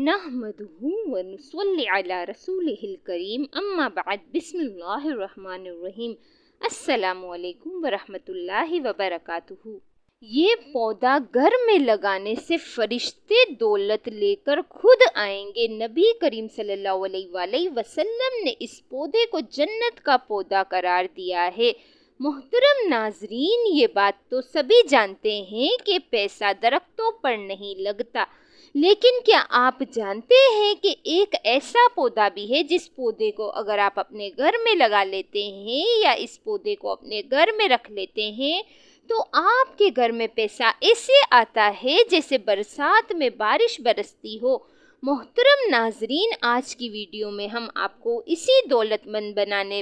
नहमदुहु व नुसल्ली अला रसूलिहिल करीम अम्मा बाद बिस्मिल्लाहिर रहमानिर रहीम अस्सलामु अलैकुम व रहमतुल्लाहि व बरकातुहू। ये पौधा घर में लगाने से फरिश्ते दौलत लेकर खुद आएंगे। नबी करीम सल्लल्लाहु अलैहि वसल्लम ने इस पौधे को जन्नत का पौधा करार दिया है। मोहतरम नाजरीन, ये बात तो सभी जानते हैं कि पैसा दरख्तों पर नहीं लगता, लेकिन क्या आप जानते हैं कि एक ऐसा पौधा भी है जिस पौधे को अगर आप अपने घर में लगा लेते हैं या इस पौधे को अपने घर में रख लेते हैं तो आपके घर में पैसा ऐसे आता है जैसे बरसात में बारिश बरसती हो। मोहतरम नाजरीन, आज की वीडियो में हम आपको इसी दौलतमंद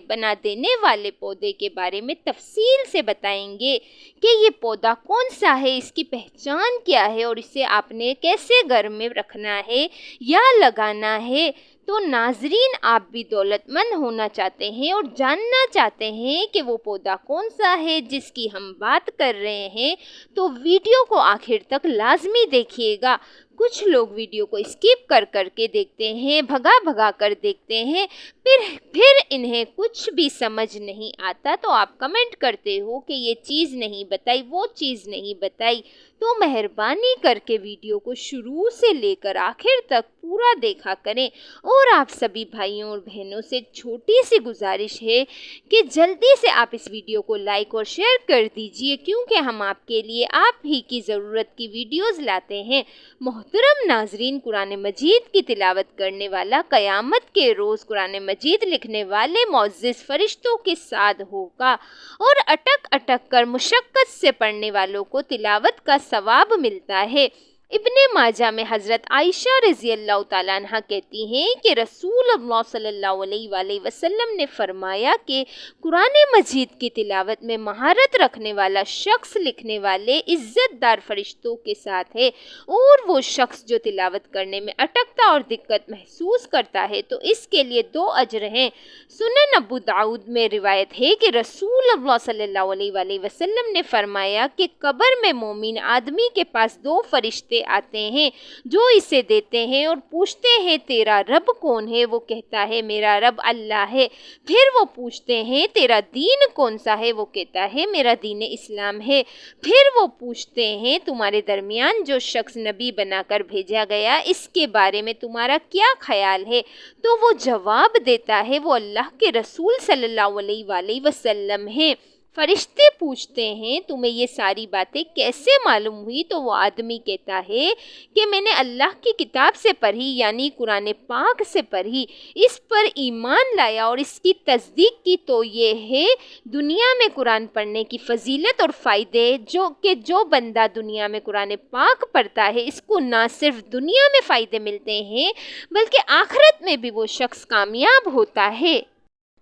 बना देने वाले पौधे के बारे में तफसील से बताएंगे कि ये पौधा कौन सा है, इसकी पहचान क्या है और इसे आपने कैसे घर में रखना है या लगाना है। तो नाजरीन, आप भी दौलतमंद होना चाहते हैं और जानना चाहते हैं कि वो पौधा कौन सा है जिसकी हम बात कर रहे हैं, तो वीडियो को आखिर तक लाजमी देखिएगा। कुछ लोग वीडियो को स्किप कर के देखते हैं, भगा कर देखते हैं, फिर इन्हें कुछ भी समझ नहीं आता तो आप कमेंट करते हो कि ये चीज़ नहीं बताई, वो चीज़ नहीं बताई। तो मेहरबानी करके वीडियो को शुरू से लेकर आखिर तक पूरा देखा करें। और आप सभी भाइयों और बहनों से छोटी सी गुजारिश है कि जल्दी से आप इस वीडियो को लाइक और शेयर कर दीजिए, क्योंकि हम आपके लिए आप ही की ज़रूरत की वीडियोज़ लाते हैं। मोहतरम नाजरीन, कुरान मजीद की तिलावत करने वाला क़यामत के रोज़ कुरान मजीद लिखने वाले मुअज़्ज़िज़ फरिश्तों के साथ होगा और अटक कर मुशक्क़त से पढ़ने वालों को तिलावत का सवाब मिलता है। इब्ने माजा में हज़रत आयशा रज़ी अल्लाह ताला अन्हा कहती हैं कि रसूल अल्लाह सल्लल्लाहु अलैहि वसल्लम ने फरमाया कि कुरान मजीद की तिलावत में महारत रखने वाला शख्स लिखने वाले इज़्ज़तदार फरिश्तों के साथ है, और वो शख्स जो तिलावत करने में अटकता और दिक्कत महसूस करता है तो इसके लिए 2 अजर हैं। सुनन अबू दाऊद में रिवायत है कि रसूल अल्लाह सल्लल्लाहु अलैहि वसल्लम ने फरमाया कि कब्र में मोमिन आदमी के पास 2 फरिश्ते आते हैं जो इसे देते हैं और पूछते हैं तेरा रब कौन है। वो कहता है मेरा रब अल्लाह है। फिर वो पूछते हैं तेरा दीन कौन सा है। वो कहता है मेरा दीन इस्लाम है। फिर वो पूछते हैं तुम्हारे दरमियान जो शख्स नबी बनाकर भेजा गया इसके बारे में तुम्हारा क्या ख्याल है। तो वो जवाब देता है वो अल्लाह के रसूल सल्लल्लाहु अलैहि वसल्लम है। फरिश्ते पूछते हैं तुम्हें ये सारी बातें कैसे मालूम हुई। तो वो आदमी कहता है कि मैंने अल्लाह की किताब से पढ़ी, यानी कुरान पाक से पढ़ी, इस पर ईमान लाया और इसकी तस्दीक की। तो ये है दुनिया में कुरान पढ़ने की फजीलत और फ़ायदे जो बंदा दुनिया में कुरान पाक पढ़ता है इसको ना सिर्फ दुनिया में फ़ायदे मिलते हैं बल्कि आखिरत में भी वो शख्स कामयाब होता है।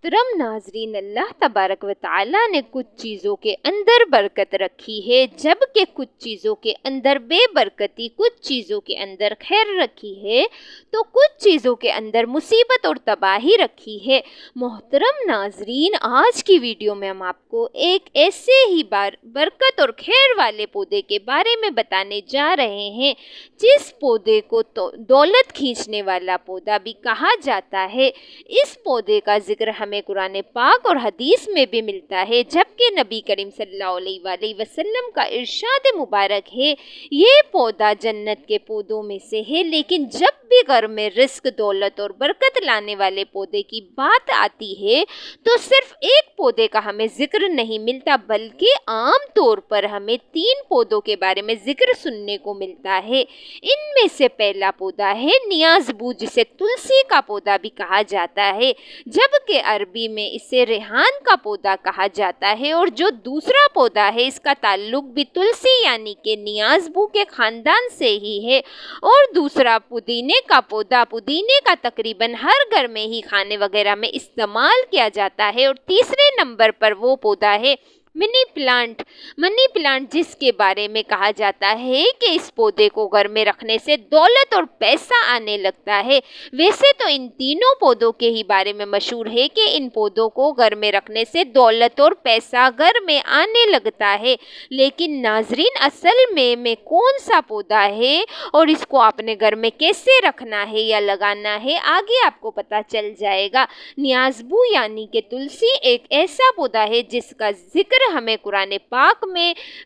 मोहतरम नाजरीन, अल्लाह तबारक व तआला ने कुछ चीज़ों के अंदर बरकत रखी है जबकि कुछ चीज़ों के अंदर बेबरकती, कुछ चीज़ों के अंदर खैर रखी है तो कुछ चीज़ों के अंदर मुसीबत और तबाही रखी है। मोहतरम नाजरीन, आज की वीडियो में हम आपको एक ऐसे ही बरकत और खैर वाले पौधे के बारे में बताने जा रहे हैं जिस पौधे को तो दौलत खींचने वाला पौधा भी कहा जाता है। इस पौधे का जिक्र हमें कुरान पाक और हदीस में भी मिलता है, जबकि नबी करीम सल्लल्लाहु अलैहि वसल्लम का इरशाद मुबारक है ये पौधा जन्नत के पौधों में से है। लेकिन जब भी घर में रिस्क, दौलत और बरकत लाने वाले पौधे की बात आती है तो सिर्फ एक पौधे का हमें जिक्र नहीं मिलता बल्कि आम तौर पर हमें 3 पौधों के बारे में जिक्र सुनने को मिलता है। इनमें से पहला पौधा है नियाज़बू, जिसे तुलसी का पौधा भी कहा जाता है, जबकि अरबी में इसे रेहान का पौधा कहा जाता है। और जो दूसरा पौधा है इसका ताल्लुक भी तुलसी यानी कि नियाज़बू के ख़ानदान से ही है। और दूसरा पुदीने का पौधा, पुदीने का तकरीबन हर घर में ही खाने वगैरह में इस्तेमाल किया जाता है। और तीसरे नंबर पर वो पौधा है मनी प्लांट जिसके बारे में कहा जाता है कि इस पौधे को घर में रखने से दौलत और पैसा आने लगता है। वैसे तो इन तीनों पौधों के ही बारे में मशहूर है कि इन पौधों को घर में रखने से दौलत और पैसा घर में आने लगता है, लेकिन नाजरीन असल में कौन सा पौधा है और इसको आपने घर में कैसे रखना है या लगाना है, आगे आपको पता चल जाएगा। नियाज़बू यानी कि तुलसी एक ऐसा पौधा है जिसका जिक्र हमें कुरान पाक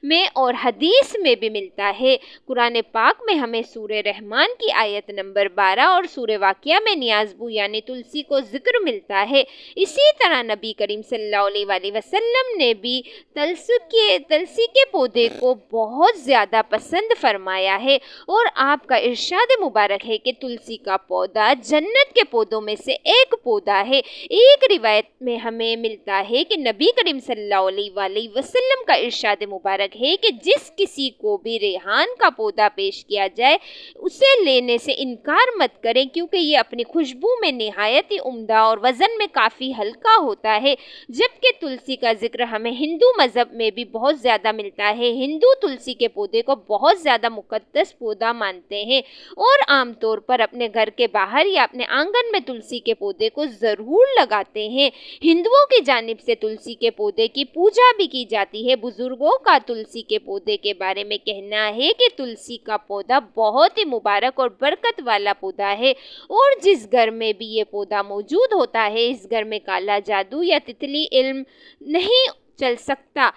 में और हदीस में भी मिलता है। कुरान पाक में हमें सूरह रहमान की आयत नंबर 12 और सूरह वाक़िया में नियाज़बू यानी तुलसी को जिक्र मिलता है। इसी तरह नबी करीम सल्लल्लाहु अलैहि वसल्लम ने भी तुलसी के पौधे को बहुत ज़्यादा पसंद फरमाया है और आपका इरशाद मुबारक है कि तुलसी का पौधा जन्नत के पौधों में से एक पौधा है। एक रिवायत में हमें मिलता है कि नबी करीम सल्लल्लाहु अलैहि वसल्लम का इरशाद मुबारक है कि जिस किसी को भी रेहान का पौधा पेश किया जाए उसे लेने से इनकार मत करें, क्योंकि ये अपनी खुशबू में निहायत ही उम्दा और वज़न में काफ़ी हल्का होता है। जबकि तुलसी का जिक्र हमें हिंदू मज़हब में भी बहुत ज़्यादा मिलता है। हिंदू तुलसी के पौधे को बहुत ज़्यादा मुक़द्दस पौधा मानते हैं और आमतौर पर अपने घर के बाहर या अपने आंगन में तुलसी के पौधे को ज़रूर लगाते हैं। हिंदुओं की जानिब से तुलसी के पौधे की पूजा भी की जाती है। बुजुर्गों का तुलसी के पौधे के बारे में कहना है कि तुलसी का पौधा बहुत ही मुबारक और बरकत वाला पौधा है और जिस घर में भी ये पौधा मौजूद होता है इस घर में काला जादू या तितली इल्म नहीं चल सकता।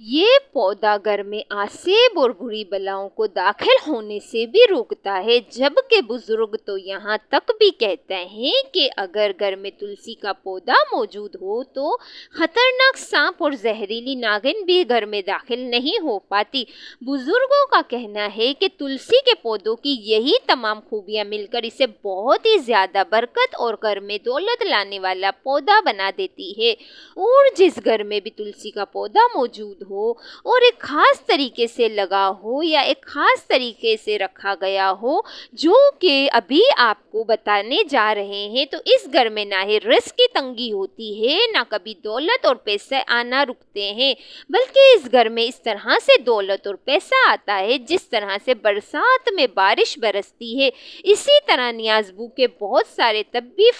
ये पौधा घर में आसेब और बुरी बलाओं को दाखिल होने से भी रोकता है, जबकि बुजुर्ग तो यहाँ तक भी कहते हैं कि अगर घर में तुलसी का पौधा मौजूद हो तो खतरनाक सांप और जहरीली नागिन भी घर में दाखिल नहीं हो पाती। बुजुर्गों का कहना है कि तुलसी के पौधों की यही तमाम खूबियाँ मिलकर इसे बहुत ही ज़्यादा बरकत और घर में दौलत लाने वाला पौधा बना देती है। और जिस घर में भी तुलसी का पौधा मौजूद हो और एक खास तरीके से लगा हो या एक खास तरीके से रखा गया हो, जो कि अभी आपको बताने जा रहे हैं, तो इस घर में ना ही रिस्क की तंगी होती है ना कभी दौलत और पैसे आना रुकते हैं, बल्कि इस घर में इस तरह से दौलत और पैसा आता है जिस तरह से बरसात में बारिश बरसती है। इसी तरह नियाज़बू के बहुत सारे तब्बी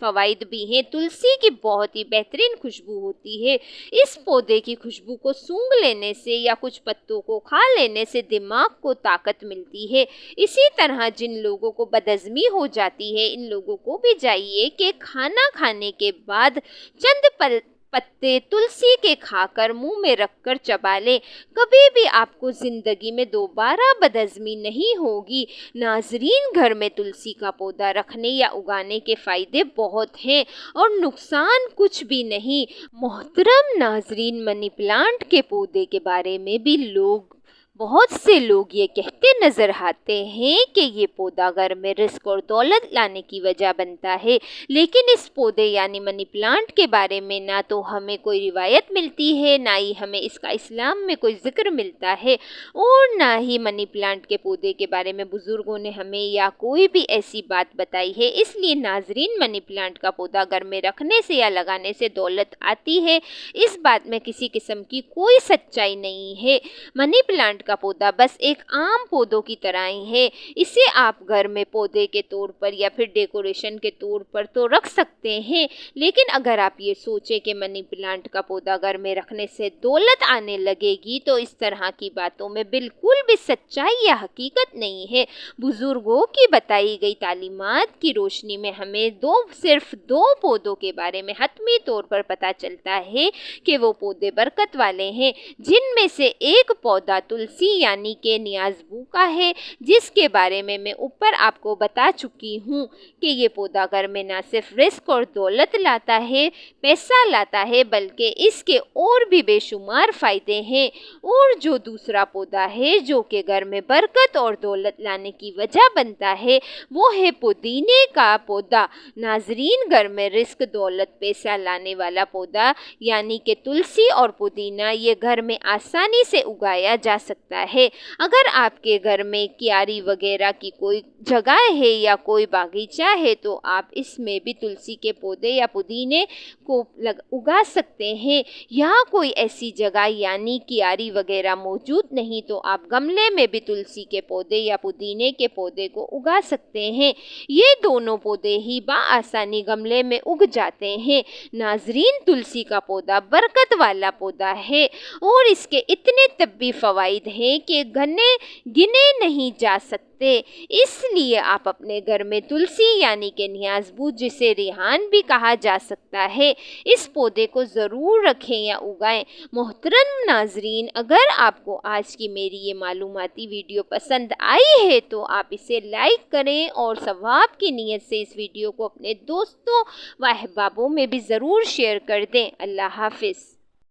फ़वाइद भी हैं। तुलसी की बहुत ही बेहतरीन खुशबू होती है। इस पौधे की खुशबू को सूंघ लेने से या कुछ पत्तों को खा लेने से दिमाग को ताकत मिलती है। इसी तरह जिन लोगों को बदहज़मी हो जाती है इन लोगों को भी चाहिए कि खाना खाने के बाद चंद पत्ते तुलसी के खाकर मुंह में रखकर चबा लें। कभी भी आपको ज़िंदगी में दोबारा बदहज़मी नहीं होगी। नाजरीन, घर में तुलसी का पौधा रखने या उगाने के फ़ायदे बहुत हैं और नुकसान कुछ भी नहीं। मोहतरम नाजरीन, मनी प्लांट के पौधे के बारे में भी बहुत से लोग ये कहते नज़र आते हैं कि ये पौधा घर में रिस्क और दौलत लाने की वजह बनता है, लेकिन इस पौधे यानी मनी प्लांट के बारे में ना तो हमें कोई रिवायत मिलती है, ना ही हमें इसका इस्लाम में कोई ज़िक्र मिलता है और ना ही मनी प्लांट के पौधे के बारे में बुज़ुर्गों ने हमें या कोई भी ऐसी बात बताई है। इसलिए नाजरीन, मनी प्लांट का पौधा घर में रखने से या लगाने से दौलत आती है, इस बात में किसी किस्म की कोई सच्चाई नहीं है। मनी प्लांट का पौधा बस एक आम पौधों की तरह ही है। इसे आप घर में पौधे के तौर पर या फिर डेकोरेशन के तौर पर तो रख सकते हैं, लेकिन अगर आप ये सोचें कि मनी प्लांट का पौधा घर में रखने से दौलत आने लगेगी तो इस तरह की बातों में बिल्कुल भी सच्चाई या हकीकत नहीं है। बुजुर्गों की बताई गई तालीमात की रोशनी में हमें सिर्फ दो पौधों के बारे में हतमी तौर पर पता चलता है कि वो पौधे बरकत वाले हैं, जिनमें से एक पौधा तुलसी यानी के नियाज़बू का है, जिसके बारे में मैं ऊपर आपको बता चुकी हूँ कि ये पौधा घर में ना सिर्फ रिस्क और दौलत लाता है, पैसा लाता है, बल्कि इसके और भी बेशुमार फ़ायदे हैं। और जो दूसरा पौधा है जो कि घर में बरकत और दौलत लाने की वजह बनता है वो है पुदीने का पौधा। नाजरीन, घर में रिस्क, दौलत, पैसा लाने वाला पौधा यानी कि तुलसी और पुदीना ये घर में आसानी से उगाया जा सकता سکتا ہے۔ اگر آپ کے گھر میں کیاری وغیرہ کی کوئی جگہ ہے یا کوئی باغیچہ ہے تو آپ اس میں بھی تلسی کے پودے یا پودینے کو اگا سکتے ہیں۔ یہاں کوئی ایسی جگہ یعنی کیاری وغیرہ موجود نہیں تو آپ گملے میں بھی تلسی کے پودے یا پودینے کے پودے کو اگا سکتے ہیں۔ یہ دونوں پودے ہی بآسانی گملے میں اگ جاتے ہیں۔ ناظرین، تلسی کا پودا برکت والا پودا ہے اور اس کے اتنے طبی فوائد ہیں کہ گنے نہیں جا سکتے۔ اس لیے آپ اپنے گھر میں تلسی یعنی کہ نیاز بود، جسے ریحان بھی کہا جا سکتا ہے، اس پودے کو ضرور رکھیں یا اگائیں۔ محترم ناظرین، اگر آپ کو آج کی میری یہ معلوماتی ویڈیو پسند آئی ہے تو آپ اسے لائک کریں اور ثواب کی نیت سے اس ویڈیو کو اپنے دوستوں و احبابوں میں بھی ضرور شیئر کر دیں۔ اللہ حافظ۔